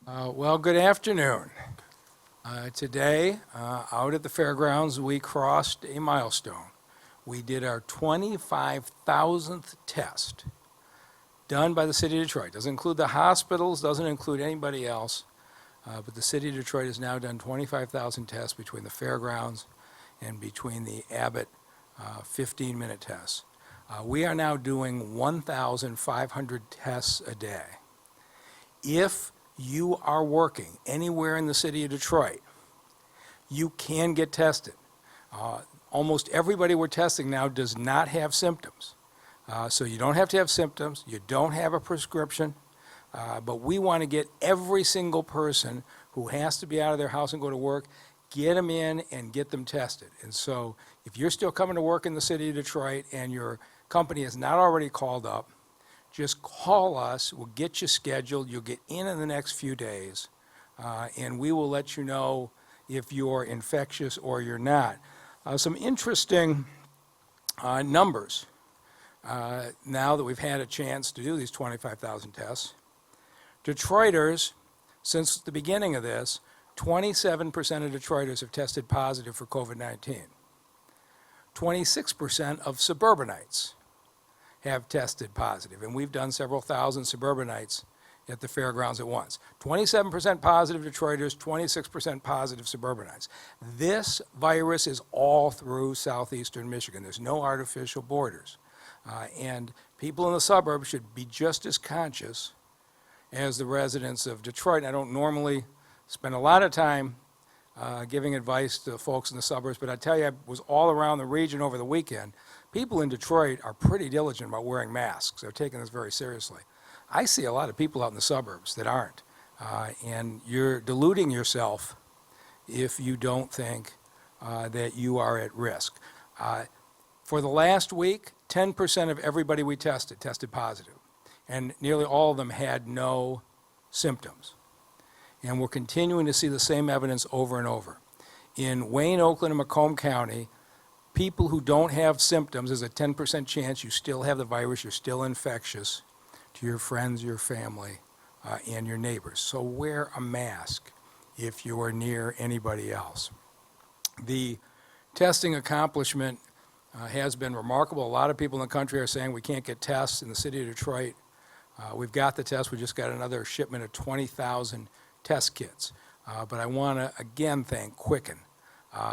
Well, good afternoon. Today, out at the fairgrounds, we crossed a milestone. We did our 25,000th test done by the city of Detroit. Doesn't include the hospitals, doesn't include anybody else, but the city of Detroit has now done 25,000 tests between the fairgrounds and between the Abbott 15-minute tests. We are now doing 1,500 tests a day. If you are working anywhere in the city of Detroit, you can get tested. Almost everybody we're testing now does not have symptoms. So you don't have to have symptoms, you don't have a prescription, but we want to get every single person who has to be out of their house and go to work, get them in and get them tested. And so if you're still coming to work in the city of Detroit and your company is not already called up, just call us, we'll get you scheduled, you'll get in the next few days, and we will let you know if you're infectious or you're not. Some interesting numbers now that we've had a chance to do these 25,000 tests. Detroiters, since the beginning of this, 27% of Detroiters have tested positive for COVID-19. 26% of suburbanites have tested positive, and we've done several thousand suburbanites at the fairgrounds at once. 27% positive Detroiters, 26% positive suburbanites. This virus is all through southeastern Michigan. There's no artificial borders. And people in the suburbs should be just as conscious as the residents of Detroit. And I don't normally spend a lot of time giving advice to folks in the suburbs, but I tell you, I was all around the region over the weekend. People in Detroit are pretty diligent about wearing masks. They're taking this very seriously. I see a lot of people out in the suburbs that aren't, and you're deluding yourself if you don't think that you are at risk. For the last week, 10% of everybody we tested positive, and nearly all of them had no symptoms. And we're continuing to see the same evidence over and over. In Wayne, Oakland, and Macomb County, people who don't have symptoms, there's a 10% chance you still have the virus, you're still infectious to your friends, your family, and your neighbors. So wear a mask if you are near anybody else. The testing accomplishment has been remarkable. A lot of people in the country are saying we can't get tests in the city of Detroit. We've got the tests. We just got another shipment of 20,000 test kits. But I want to again thank Quicken,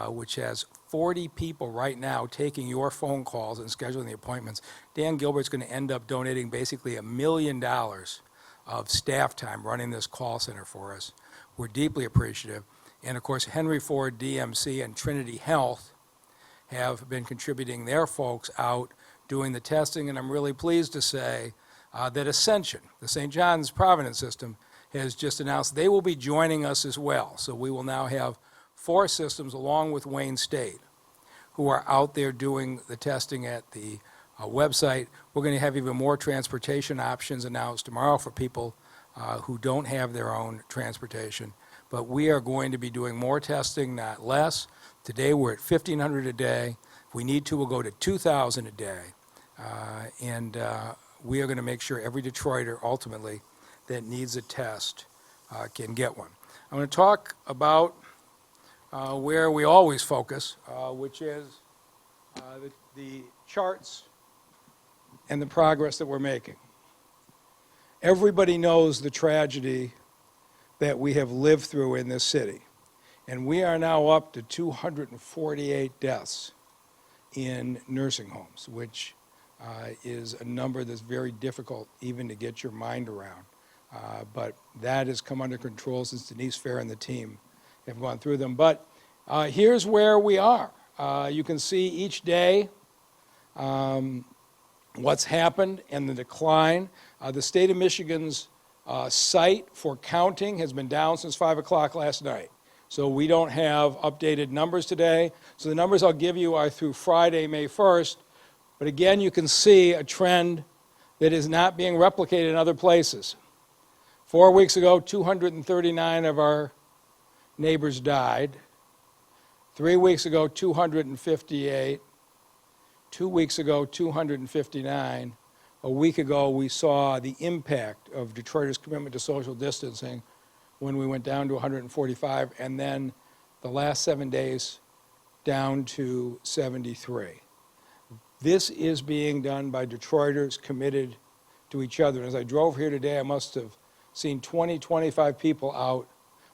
which has 40 people right now taking your phone calls and scheduling the appointments. Dan Gilbert's going to end up donating basically $1 million of staff time running this call center for us. We're deeply appreciative. And of course, Henry Ford DMC and Trinity Health have been contributing their folks out doing the testing. And I'm really pleased to say that Ascension, the St. John's Providence system, has just announced they will be joining us as well. So we will now have 4 systems along with Wayne State who are out there doing the testing at the website. We're going to have even more transportation options announced tomorrow for people who don't have their own transportation. But we are going to be doing more testing, not less. Today we're at 1,500 a day. If we need to, we'll go to 2,000 a day. We are going to make sure every Detroiter ultimately that needs a test can get one. I'm going to talk about where we always focus, which is the charts and the progress that we're making. Everybody knows the tragedy that we have lived through in this city, and we are now up to 248 deaths in nursing homes, which is a number that's very difficult even to get your mind around. But that has come under control since Denise Fair and the team have gone through them. But here's where we are. You can see each day what's happened and the decline. The state of Michigan's site for counting has been down since 5 o'clock last night. So we don't have updated numbers today. So the numbers I'll give you are through Friday, May 1st. But again, you can see a trend that is not being replicated in other places. 4 weeks ago, 239 of our neighbors died. 3 weeks ago, 258. 2 weeks ago, 259. A week ago, we saw the impact of Detroiters' commitment to social distancing when we went down to 145, and then the last 7 days down to 73. This is being done by Detroiters committed to each other. And as I drove here today, I must have seen 20, 25 people out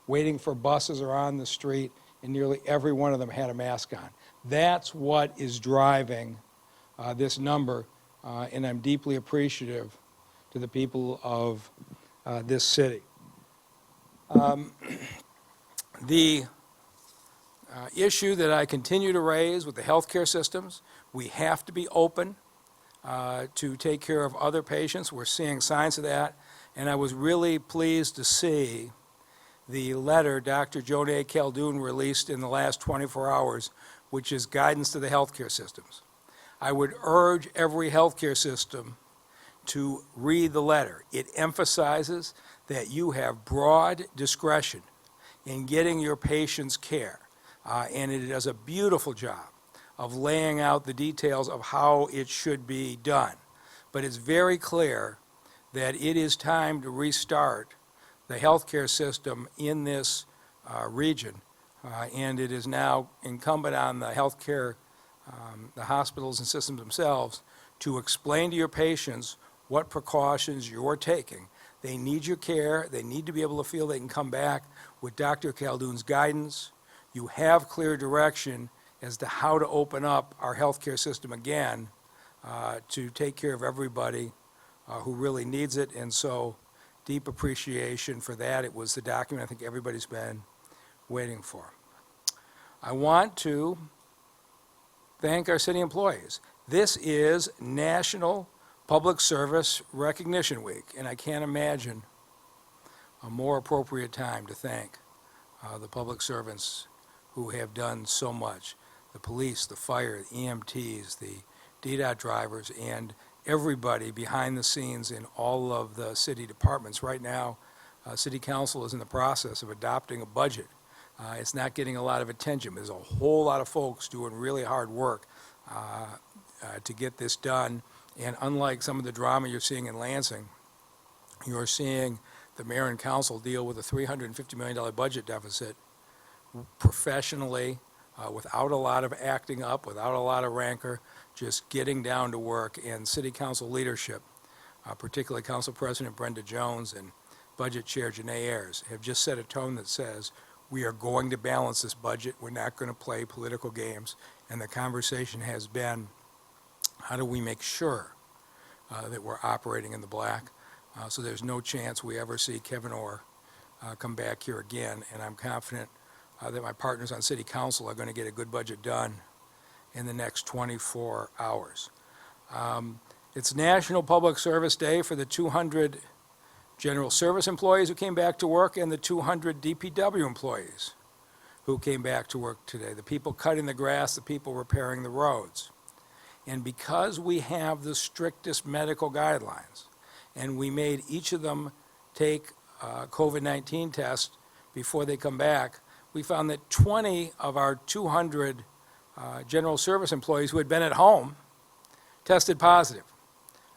waiting for buses or on the street, and nearly every one of them had a mask on. That's what is driving this number, and I'm deeply appreciative to the people of this city. The issue that I continue to raise with the healthcare systems, we have to be open to take care of other patients. We're seeing signs of that, and I was really pleased to see the letter Dr. Joan A. Caldoun released in the last 24 hours, which is guidance to the healthcare systems. I would urge every healthcare system to read the letter. It emphasizes that you have broad discretion in getting your patients care, and it does a beautiful job of laying out the details of how it should be done. But it's very clear that it is time to restart the healthcare system in this region, and it is now incumbent on the healthcare, the hospitals and systems themselves to explain to your patients what precautions you're taking. They need your care. They need to be able to feel they can come back with Dr. Caldoun's guidance. You have clear direction as to how to open up our healthcare system again to take care of everybody who really needs it, and so deep appreciation for that. It was the document I think everybody's been waiting for. I want to thank our city employees. This is National Public Service Recognition Week, and I can't imagine a more appropriate time to thank the public servants who have done so much. The police, the fire, the EMTs, the DDOT drivers, and everybody behind the scenes in all of the city departments. Right now, City Council is in the process of adopting a budget. It's not getting a lot of attention. There's a whole lot of folks doing really hard work to get this done. And unlike some of the drama you're seeing in Lansing, you're seeing the mayor and council deal with a $350 million budget deficit professionally, without a lot of acting up, without a lot of rancor, just getting down to work. And city council leadership, particularly Council President Brenda Jones and Budget Chair Janae Ayers, have just set a tone that says we are going to balance this budget. We're not going to play political games. And the conversation has been, how do we make sure that we're operating in the black so there's no chance we ever see Kevin Orr come back here again. And I'm confident that my partners on City Council are going to get a good budget done in the next 24 hours. It's National Public Service Day for the 200 general service employees who came back to work and the 200 DPW employees who came back to work today, the people cutting the grass, the people repairing the roads. And because we have the strictest medical guidelines, and we made each of them take a COVID-19 test before they come back, we found that 20 of our 200 general service employees who had been at home tested positive.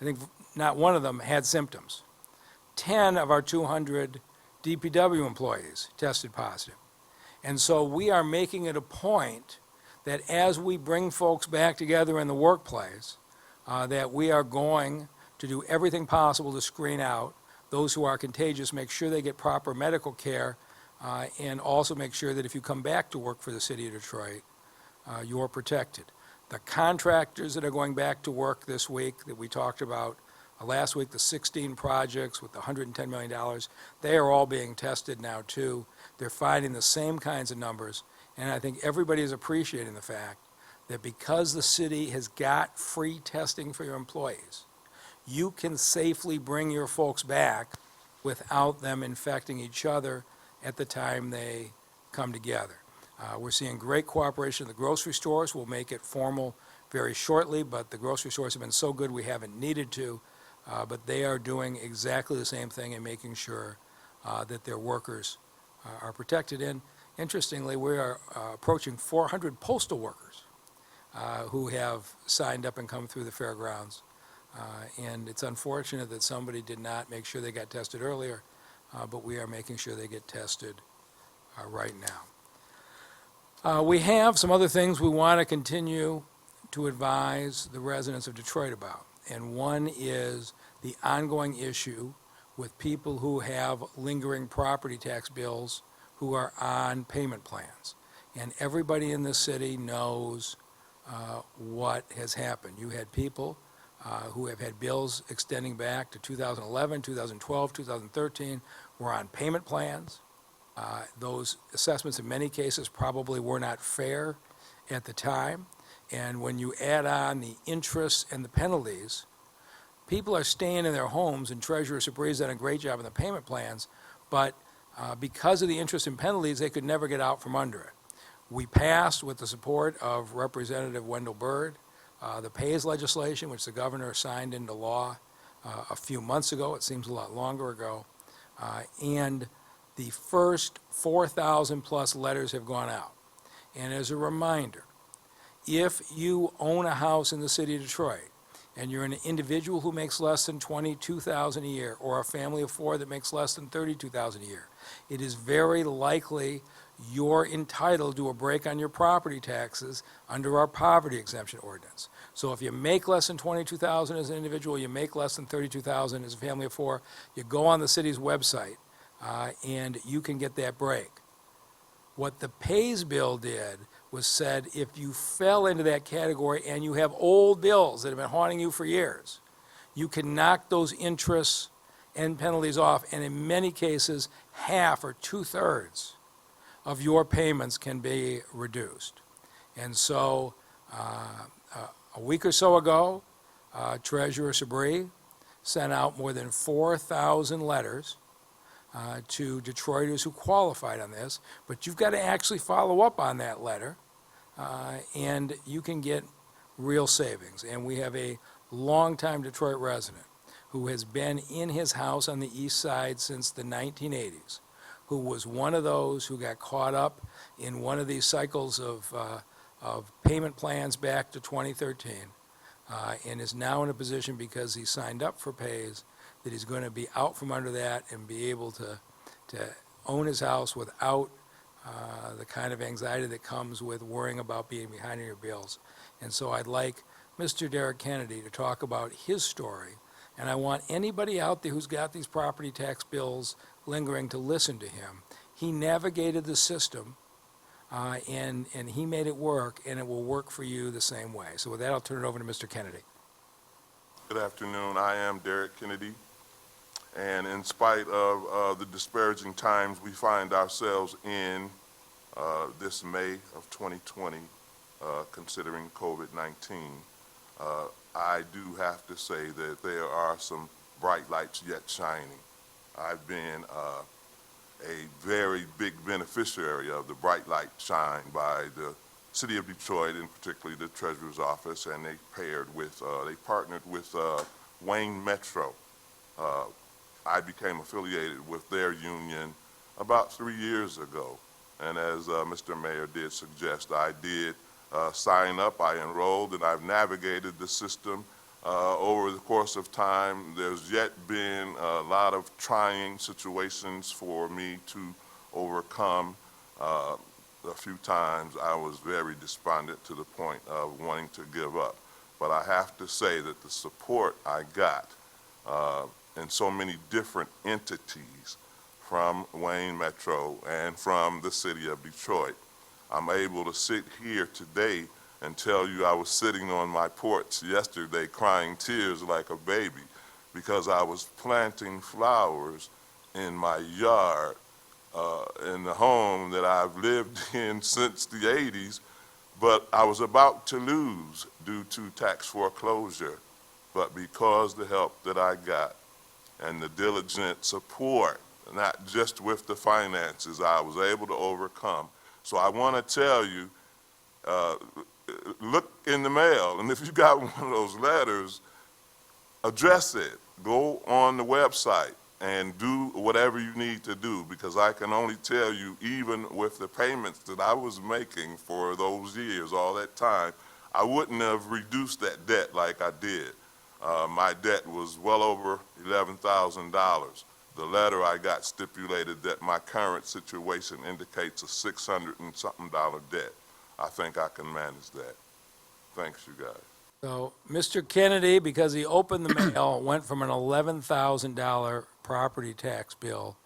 I think not one of them had symptoms. 10 of our 200 DPW employees tested positive. And so we are making it a point that as we bring folks back together in the workplace, that we are going to do everything possible to screen out those who are contagious, make sure they get proper medical care, and also make sure that if you come back to work for the city of Detroit, you're protected. The contractors that are going back to work this week that we talked about last week, the 16 projects with the $110 million, they are all being tested now too. They're finding the same kinds of numbers, and I think everybody is appreciating the fact that because the city has got free testing for your employees, you can safely bring your folks back without them infecting each other at the time they come together. We're seeing great cooperation. The grocery stores will make it formal very shortly, but the grocery stores have been so good we haven't needed to, but they are doing exactly the same thing and making sure that their workers are protected. And interestingly, we are approaching 400 postal workers who have signed up and come through the fairgrounds. And it's unfortunate that somebody did not make sure they got tested earlier, but we are making sure they get tested right now. We have some other things we want to continue to advise the residents of Detroit about, and one is the ongoing issue with people who have lingering property tax bills who are on payment plans. And everybody in this city knows what has happened. You had people who have had bills extending back to 2011, 2012, 2013, were on payment plans. Those assessments in many cases probably were not fair at the time. And when you add on the interest and the penalties, people are staying in their homes, and Treasurer Sabri's done a great job in the payment plans, but because of the interest and penalties, they could never get out from under it. We passed, with the support of Representative Wendell Bird, the PAYS legislation, which the governor signed into law a few months ago. It seems a lot longer ago. And the first 4,000 plus letters have gone out. And as a reminder, if you own a house in the city of Detroit and you're an individual who makes less than $22,000 a year, or a family of four that makes less than $32,000 a year, it is very likely you're entitled to a break on your property taxes under our poverty exemption ordinance. So if you make less than $22,000 as an individual, you make less than $32,000 as a family of four, you go on the city's website and you can get that break. What the PAYS bill did was said if you fell into that category and you have old bills that have been haunting you for years, you can knock those interests and penalties off, and in many cases, half or two-thirds of your payments can be reduced. And so a week or so ago, Treasurer Sabri sent out more than 4,000 letters to Detroiters who qualified on this, but you've got to actually follow up on that letter, and you can get real savings. And we have a longtime Detroit resident who has been in his house on the east side since the 1980s, who was one of those who got caught up in one of these cycles of payment plans back to 2013, and is now in a position, because he signed up for PAYS, that he's going to be out from under that and be able to own his house without the kind of anxiety that comes with worrying about being behind on your bills. And so I'd like Mr. Derrick Kennedy to talk about his story, and I want anybody out there who's got these property tax bills lingering to listen to him. He navigated the system, and he made it work, and it will work for you the same way. So with that, I'll turn it over to Mr. Kennedy. Good afternoon. I am Derrick Kennedy, and in spite of the disparaging times we find ourselves in this May of 2020, considering COVID-19, I do have to say that there are some bright lights yet shining. I've been a very big beneficiary of the bright light shine by the City of Detroit, and particularly the Treasurer's Office, and they partnered with Wayne Metro. I became affiliated with their union about 3 years ago, and as Mr. Mayor did suggest, I did sign up, I enrolled, and I've navigated the system over the course of time. There's yet been a lot of trying situations for me to overcome. A few times I was very despondent to the point of wanting to give up. But I have to say that the support I got in so many different entities from Wayne Metro and from the City of Detroit, I'm able to sit here today and tell you I was sitting on my porch yesterday crying tears like a baby because I was planting flowers in my yard in the home that I've lived in since the 80s, but I was about to lose due to tax foreclosure. But because the help that I got and the diligent support, not just with the finances, I was able to overcome. So I want to tell you, look in the mail, and if you got one of those letters, address it. Go on the website and do whatever you need to do, because I can only tell you, even with the payments that I was making for those years, all that time, I wouldn't have reduced that debt like I did. My debt was well over $11,000, The letter I got stipulated that my current situation indicates a $600 and something debt. I think I can manage that. Thanks, you guys. So, Mr. Kennedy, because he opened the mail, went from an $11,000 property tax bill,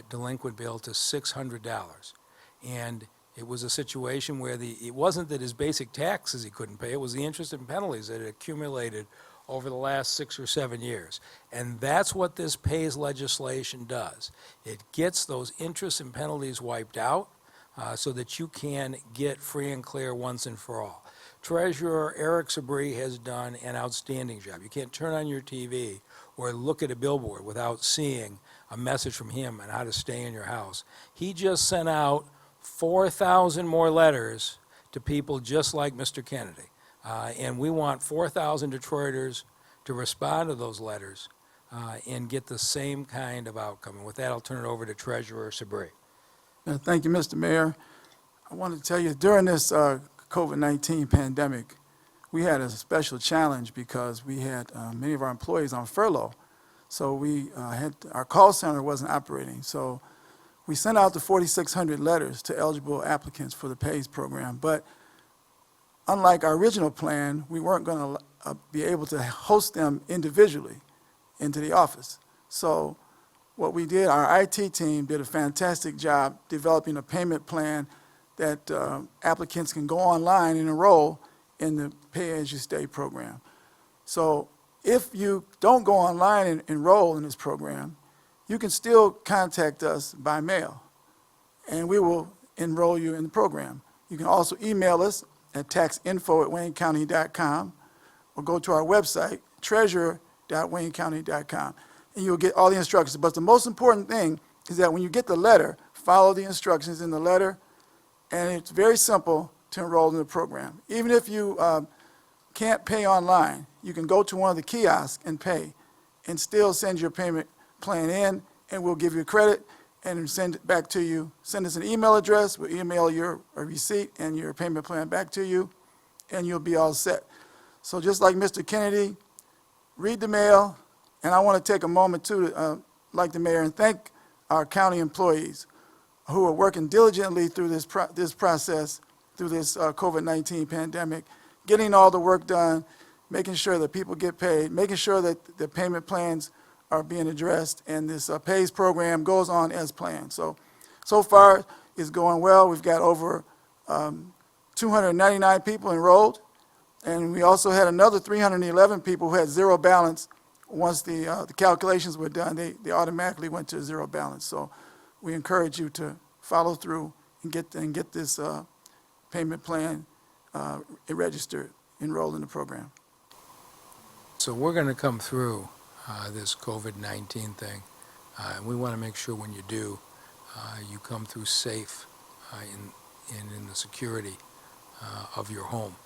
delinquent bill, to $600. And it was a situation where it wasn't that his basic taxes he couldn't pay, it was the interest and penalties that had accumulated over the last 6 or 7 years. And that's what this PAYS legislation does. It gets those interests and penalties wiped out so that you can get free and clear once and for all. Treasurer Eric Sabri has done an outstanding job. You can't turn on your TV or look at a billboard without seeing a message from him on how to stay in your house. He just sent out 4,000 more letters to people just like Mr. Kennedy. And we want 4,000 Detroiters to respond to those letters and get the same kind of outcome. And with that, I'll turn it over to Treasurer Sabri. Thank you, Mr. Mayor. I want to tell you, during this COVID-19 pandemic, we had a special challenge because we had many of our employees on furlough. So we our call center wasn't operating. So we sent out the 4,600 letters to eligible applicants for the PAYS program. But unlike our original plan, we weren't going to be able to host them individually into the office. So what we did, our IT team did a fantastic job developing a payment plan that applicants can go online and enroll in the Pay-As-You-Stay program. So if you don't go online and enroll in this program, you can still contact us by mail, and we will enroll you in the program. You can also email us at taxinfo@waynecounty.com or go to our website, treasurer.waynecounty.com, and you'll get all the instructions. But the most important thing is that when you get the letter, follow the instructions in the letter, and it's very simple to enroll in the program. Even if you can't pay online, you can go to one of the kiosks and pay and still send your payment plan in, and we'll give you credit and send it back to you. Send us an email address, we'll email your receipt and your payment plan back to you, and you'll be all set. So just like Mr. Kennedy, read the mail, and I want to take a moment too, like the mayor, and thank our county employees who are working diligently through this process, through this COVID-19 pandemic, getting all the work done, making sure that people get paid, making sure that the payment plans are being addressed, and this PAYS program goes on as planned. So far, it's going well. We've got over 299 people enrolled, and we also had another 311 people who had zero balance. Once the calculations were done, they automatically went to zero balance. So we encourage you to follow through and get this payment plan registered, enrolled in the program. So we're going to come through this COVID-19 thing. And we want to make sure when you do, you come through safe in the security of your home.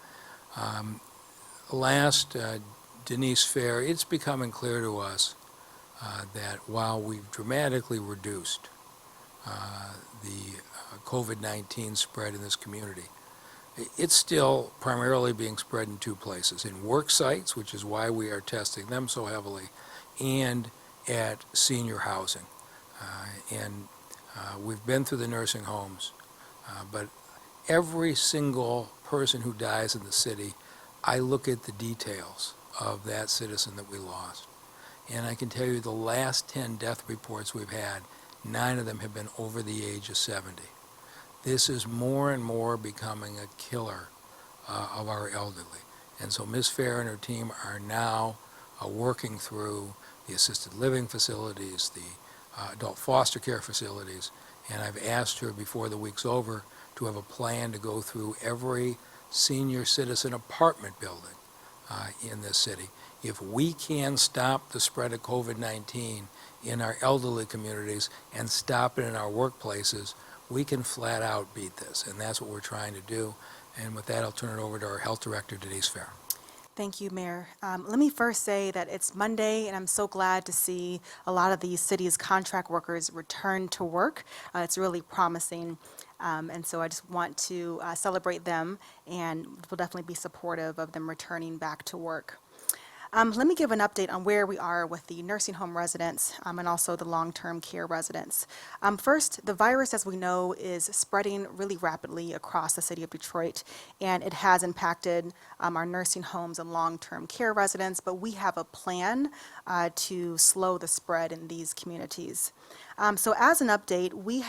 Denise Fair, it's becoming clear to us that while we've dramatically reduced the COVID-19 spread in this community, it's still primarily being spread in two places: in work sites, which is why we are testing them so heavily, and at senior housing. We've been through the nursing homes, but every single person who dies in the city, I look at the details of that citizen that we lost. And I can tell you the last 10 death reports we've had, 9 of them have been over the age of 70. This is more and more becoming a killer of our elderly. And so Ms. Fair and her team are now working through the assisted living facilities, the adult foster care facilities, and I've asked her before the week's over to have a plan to go through every senior citizen apartment building in this city. If we can stop the spread of COVID-19 in our elderly communities and stop it in our workplaces, we can flat out beat this, and that's what we're trying to do. And with that, I'll turn it over to our Health Director, Denise Fair. Thank you, Mayor. Let me first say that it's Monday, and I'm so glad to see a lot of the city's contract workers return to work. It's really promising, and so I just want to celebrate them, and will definitely be supportive of them returning back to work. Let me give an update on where we are with the nursing home residents and also the long-term care residents. First, the virus, as we know, is spreading really rapidly across the city of Detroit, and it has impacted our nursing homes and long-term care residents, but we have a plan to slow the spread in these communities. So as an update, we've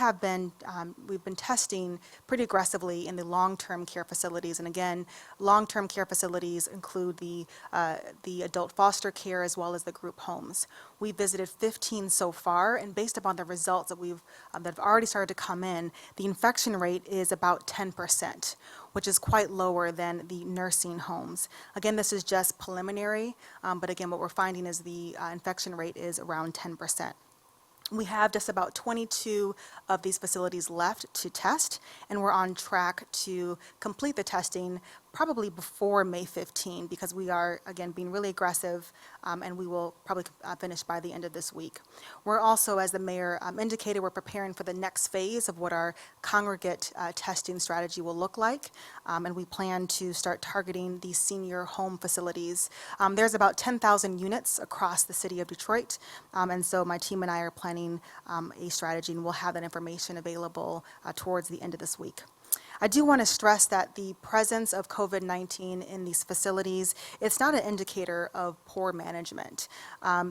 been testing pretty aggressively in the long-term care facilities. And again, long-term care facilities include the adult foster care as well as the group homes. We visited 15 so far, and based upon the results that that have already started to come in, the infection rate is about 10%, which is quite lower than the nursing homes. Again, this is just preliminary, but again, what we're finding is the infection rate is around 10%. We have just about 22 of these facilities left to test, and we're on track to complete the testing probably before May 15, because we are, again, being really aggressive, and we will probably finish by the end of this week. We're also, as the mayor indicated, we're preparing for the next phase of what our congregate testing strategy will look like, and we plan to start targeting these senior home facilities. There's about 10,000 units across the city of Detroit, and so my team and I are planning a strategy, and we'll have that information available towards the end of this week. I do want to stress that the presence of COVID-19 in these facilities, it's not an indicator of poor management.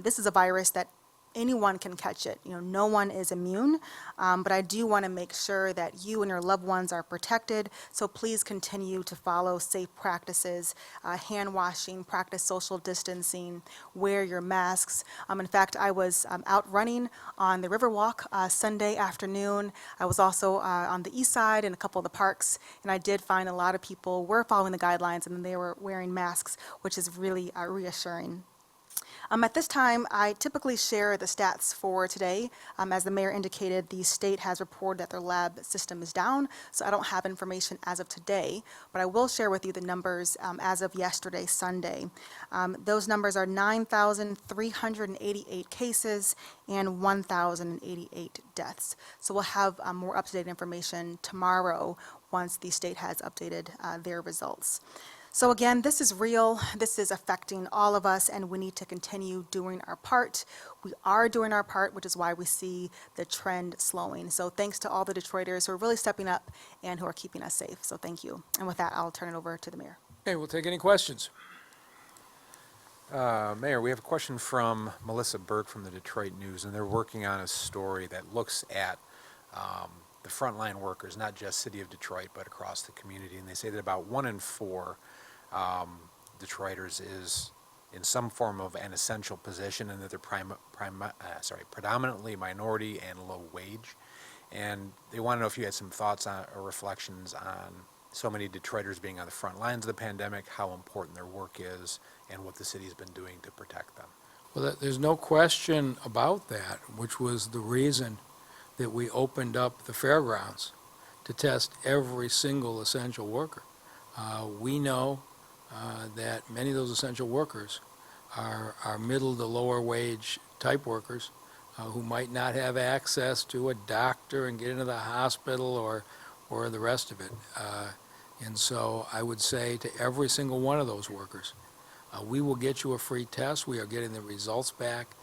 This is a virus that anyone can catch it. No one is immune, but I do want to make sure that you and your loved ones are protected, so please continue to follow safe practices, hand washing, practice social distancing, wear your masks. In fact, I was out running on the Riverwalk Sunday afternoon. I was also on the east side in a couple of the parks, and I did find a lot of people were following the guidelines and they were wearing masks, which is really reassuring. At this time, I typically share the stats for today. As the mayor indicated, the state has reported that their lab system is down, so I don't have information as of today, but I will share with you the numbers as of yesterday, Sunday. Those numbers are 9,388 cases and 1,088 deaths. So we'll have more up-to-date information tomorrow once the state has updated their results. So again, this is real, this is affecting all of us, and we need to continue doing our part. We are doing our part, which is why we see the trend slowing. So thanks to all the Detroiters who are really stepping up and who are keeping us safe. So thank you. And with that, I'll turn it over to the mayor. Okay, we'll take any questions. Mayor, we have a question from Melissa Burke from the Detroit News, and they're working on a story that looks at the frontline workers, not just city of Detroit, but across the community. And they say that about 1 in 4 Detroiters is in some form of an essential position, and that they're predominantly minority and low wage. And they want to know if you had some thoughts on or reflections on so many Detroiters being on the front lines of the pandemic, how important their work is, and what the city's been doing to protect them. Well, there's no question about that, which was the reason that we opened up the fairgrounds to test every single essential worker. We know that many of those essential workers are middle to lower wage type workers who might not have access to a doctor and get into the hospital or the rest of it. And so I would say to every single one of those workers, we will get you a free test. We are getting the results back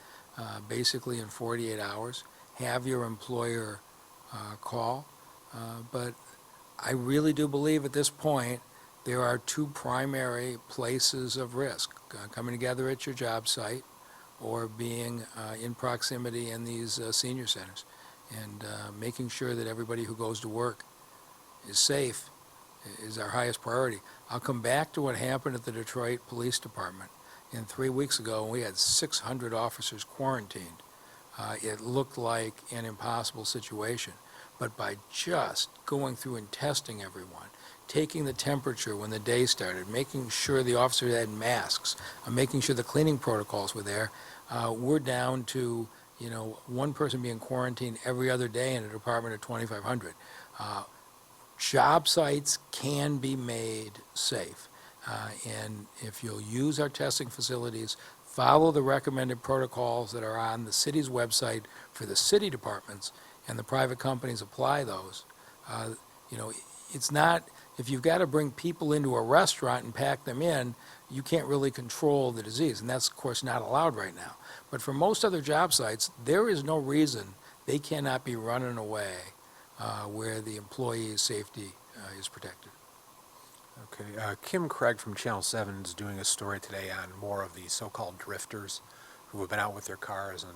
basically in 48 hours. Have your employer call. But I really do believe at this point there are 2 primary places of risk, coming together at your job site or being in proximity in these senior centers. And making sure that everybody who goes to work is safe is our highest priority. I'll come back to what happened at the Detroit Police Department. 3 weeks ago, we had 600 officers quarantined. It looked like an impossible situation. But by just going through and testing everyone, taking the temperature when the day started, making sure the officers had masks, making sure the cleaning protocols were there, we're down to, one person being quarantined every other day in a department of 2,500. Job sites can be made safe. And if you'll use our testing facilities, follow the recommended protocols that are on the city's website for the city departments, and the private companies apply those. It's not, if you've got to bring people into a restaurant and pack them in, you can't really control the disease, and that's, of course, not allowed right now. But for most other job sites, there is no reason they cannot be running away where the employee's safety is protected. Okay, Kim Craig from Channel 7 is doing a story today on more of these so-called drifters who have been out with their cars and,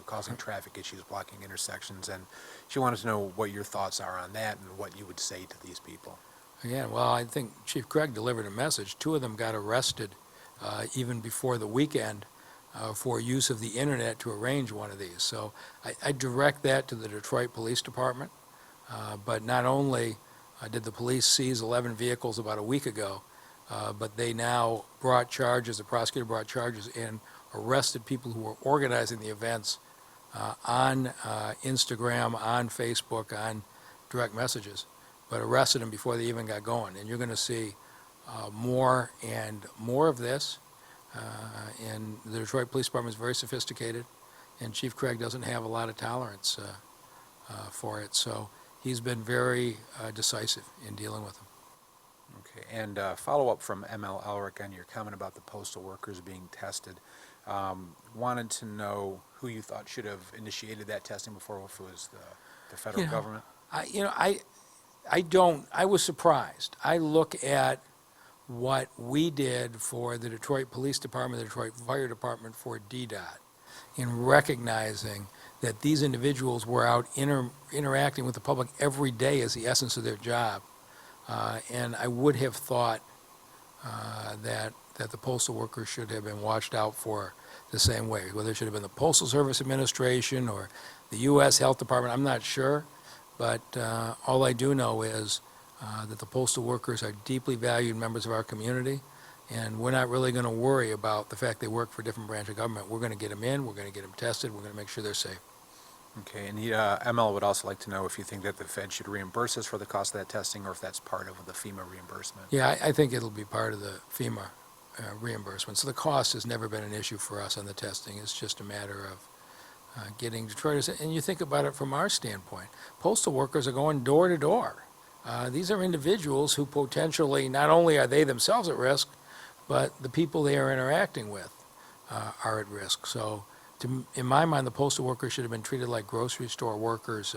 causing traffic issues, blocking intersections, and she wanted to know what your thoughts are on that and what you would say to these people. Again, well, I think Chief Craig delivered a message. 2 of them got arrested even before the weekend for use of the internet to arrange one of these. So I direct that to the Detroit Police Department. But not only did the police seize 11 vehicles about a week ago, but they now brought charges, the prosecutor brought charges and arrested people who were organizing the events on Instagram, on Facebook, on direct messages, but arrested them before they even got going. And you're going to see more and more of this. And the Detroit Police Department is very sophisticated, and Chief Craig doesn't have a lot of tolerance for it. So he's been very decisive in dealing with them. Okay, and follow-up from ML Elric on your comment about the postal workers being tested. Wanted to know who you thought should have initiated that testing before, if it was the federal government? I was surprised. I look at what we did for the Detroit Police Department, the Detroit Fire Department for DDOT, in recognizing that these individuals were out interacting with the public every day as the essence of their job. And I would have thought that the postal workers should have been watched out for the same way, whether it should have been the Postal Service Administration or the U.S. Health Department, I'm not sure. But all I do know is that the postal workers are deeply valued members of our community, and we're not really going to worry about the fact they work for a different branch of government. We're going to get them in, we're going to get them tested, we're going to make sure they're safe. Okay, and ML would also like to know if you think that the Fed should reimburse us for the cost of that testing, or if that's part of the FEMA reimbursement. Yeah, I think it'll be part of the FEMA reimbursement. So the cost has never been an issue for us on the testing. It's just a matter of getting Detroiters. And you think about it from our standpoint. Postal workers are going door to door. These are individuals who potentially, not only are they themselves at risk, but the people they are interacting with are at risk. So in my mind, the postal workers should have been treated like grocery store workers,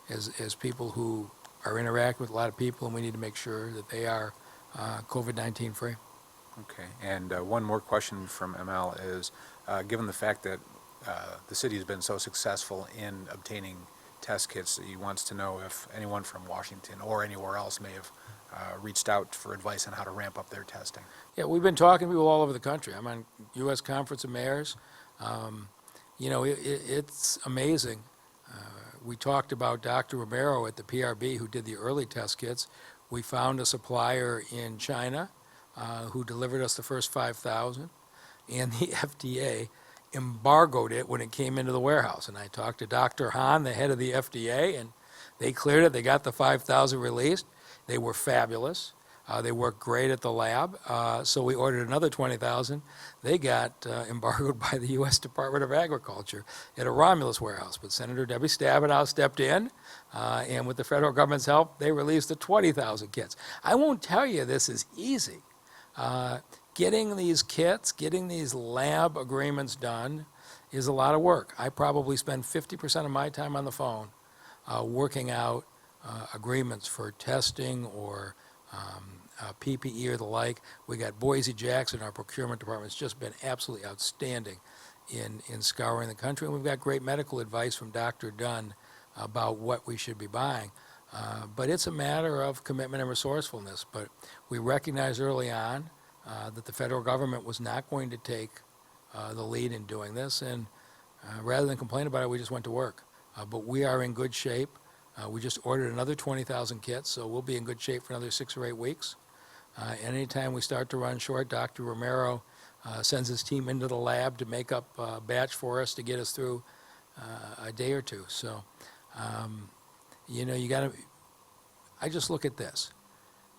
as people who are interacting with a lot of people, and we need to make sure that they are COVID-19 free. Okay, and one more question from ML is, given the fact that the city has been so successful in obtaining test kits, he wants to know if anyone from Washington or anywhere else may have reached out for advice on how to ramp up their testing. Yeah, we've been talking to people all over the country. I'm on U.S. Conference of Mayors. It's amazing. We talked about Dr. Romero at the PRB who did the early test kits. We found a supplier in China who delivered us the first 5,000, and the FDA embargoed it when it came into the warehouse. And I talked to Dr. Hahn, the head of the FDA, and they cleared it. They got the 5,000 released. They were fabulous. They worked great at the lab. So we ordered another 20,000. They got embargoed by the U.S. Department of Agriculture at a Romulus warehouse. But Senator Debbie Stabenow stepped in, and with the federal government's help, they released the 20,000 kits. I won't tell you this is easy. Getting these kits, getting these lab agreements done is a lot of work. I probably spend 50% of my time on the phone working out agreements for testing or PPE or the like. We got Boise Jackson, our procurement department, has just been absolutely outstanding in scouring the country. And we've got great medical advice from Dr. Dunn about what we should be buying. But it's a matter of commitment and resourcefulness. But we recognized early on that the federal government was not going to take the lead in doing this. And rather than complain about it, we just went to work. But we are in good shape. We just ordered another 20,000 kits, so we'll be in good shape for another 6 or 8 weeks. And anytime we start to run short, Dr. Romero sends his team into the lab to make up a batch for us to get us through a day or two. So, I just look at this.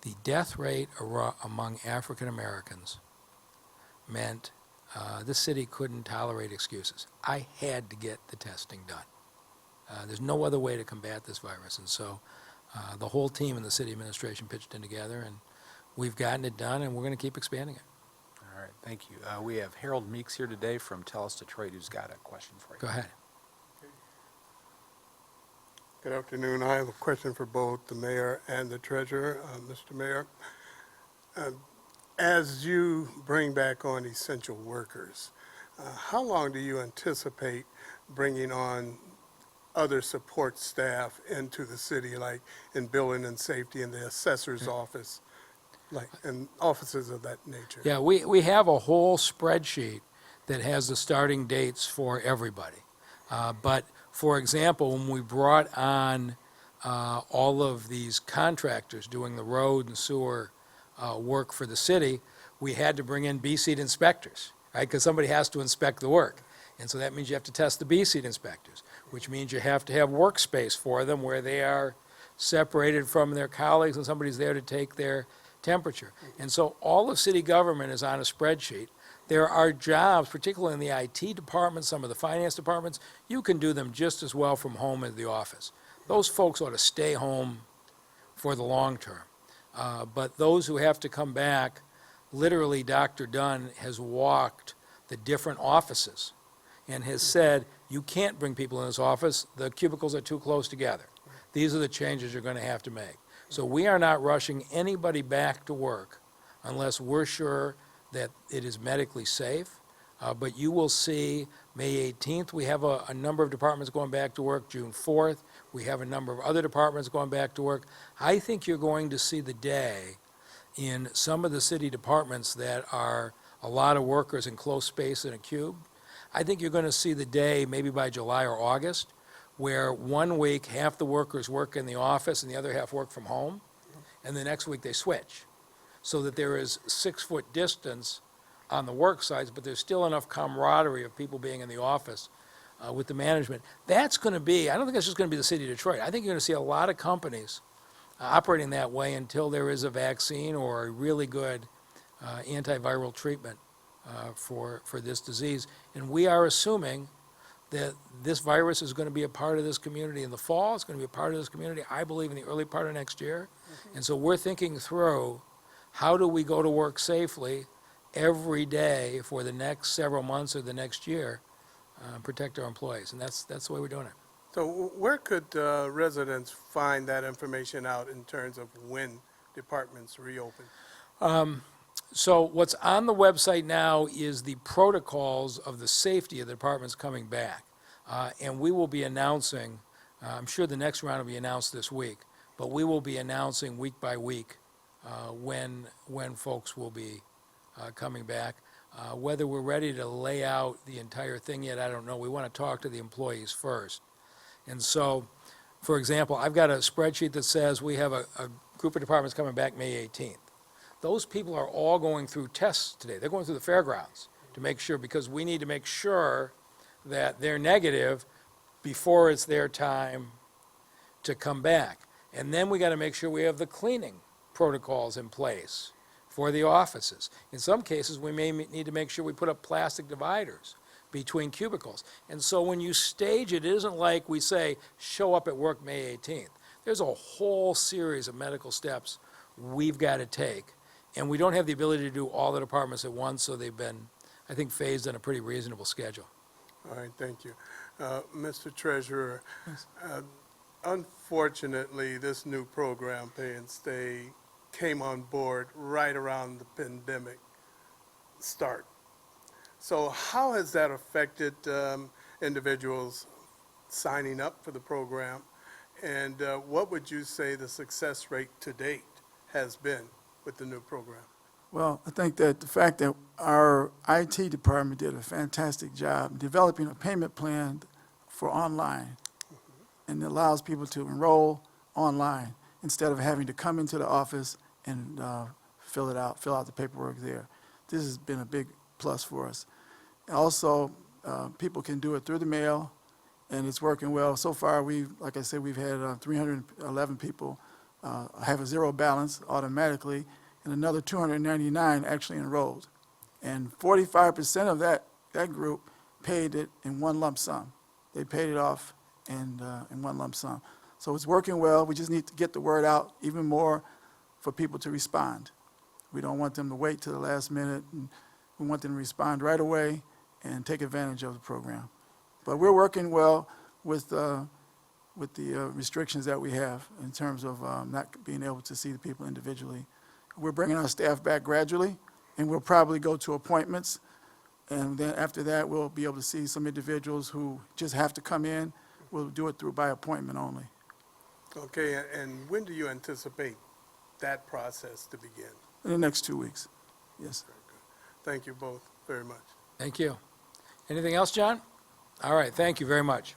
The death rate among African Americans meant this city couldn't tolerate excuses. I had to get the testing done. There's no other way to combat this virus. And so the whole team in the city administration pitched in together, and we've gotten it done, and we're going to keep expanding it. All right, thank you. We have Harold Meeks here today from Tell Us Detroit, who's got a question for you. Go ahead. Good afternoon. I have a question for both the mayor and the treasurer. Mr. Mayor, as you bring back on essential workers, how long do you anticipate bringing on other support staff into the city, like in building and safety and the assessor's office, like, and offices of that nature? Yeah, we have a whole spreadsheet that has the starting dates for everybody. But, for example, when we brought on all of these contractors doing the road and sewer work for the city, we had to bring in B-seat inspectors, right? Because somebody has to inspect the work. And so that means you have to test the B-seat inspectors, which means you have to have workspace for them where they are separated from their colleagues and somebody's there to take their temperature. And so all of city government is on a spreadsheet. There are jobs, particularly in the IT department, some of the finance departments, you can do them just as well from home as the office. Those folks ought to stay home for the long term. But those who have to come back, literally Dr. Dunn has walked the different offices and has said, you can't bring people in this office, the cubicles are too close together. These are the changes you're going to have to make. So we are not rushing anybody back to work unless we're sure that it is medically safe. But you will see May 18th, we have a number of departments going back to work. June 4th, we have a number of other departments going back to work. I think you're going to see the day in some of the city departments that are a lot of workers in close space in a cube. I think you're going to see the day, maybe by July or August, where 1 week half the workers work in the office and the other half work from home, and the next week they switch, so that there is 6-foot distance on the work sites, but there's still enough camaraderie of people being in the office with the management. That's going to be, I don't think it's just going to be the city of Detroit. I think you're going to see a lot of companies operating that way until there is a vaccine or a really good antiviral treatment for this disease. And we are assuming that this virus is going to be a part of this community in the fall. It's going to be a part of this community, I believe, in the early part of next year. And so we're thinking through, how do we go to work safely every day for the next several months or the next year, protect our employees? And that's the way we're doing it. So where could residents find that information out in terms of when departments reopen? So what's on the website now is the protocols of the safety of the departments coming back. And we will be announcing, I'm sure the next round will be announced this week, but we will be announcing week by week when folks will be coming back. Whether we're ready to lay out the entire thing yet, I don't know. We want to talk to the employees first. And so, for example, I've got a spreadsheet that says we have a group of departments coming back May 18th. Those people are all going through tests today. They're going through the fairgrounds to make sure, because we need to make sure that they're negative before it's their time to come back. And then we got to make sure we have the cleaning protocols in place for the offices. In some cases, we may need to make sure we put up plastic dividers between cubicles. And so when you stage it, it isn't like we say, show up at work May 18th. There's a whole series of medical steps we've got to take. And we don't have the ability to do all the departments at once, so they've been, I think, phased on a pretty reasonable schedule. All right, thank you. Mr. Treasurer, unfortunately, this new program, Pay and Stay, came on board right around the pandemic start. So how has that affected individuals signing up for the program? And what would you say the success rate to date has been with the new program? Well, I think that the fact that our IT department did a fantastic job developing a payment plan for online, and it allows people to enroll online instead of having to come into the office and fill out the paperwork there. This has been a big plus for us. Also, people can do it through the mail, and it's working well. So far, like I said, we've had 311 people have a zero balance automatically, and another 299 actually enrolled. And 45% of that group paid it in one lump sum. They paid it off in one lump sum. So it's working well. We just need to get the word out even more for people to respond. We don't want them to wait till the last minute and We want them to respond right away and take advantage of the program. But we're working well with the restrictions that we have in terms of not being able to see the people individually. We're bringing our staff back gradually, and we'll probably go to appointments. And then after that, we'll be able to see some individuals who just have to come in. We'll do it by appointment only. Okay, and when do you anticipate that process to begin? In the next 2 weeks. Yes. Very good. Thank you both very much. Thank you. Anything else, John? All right, thank you very much.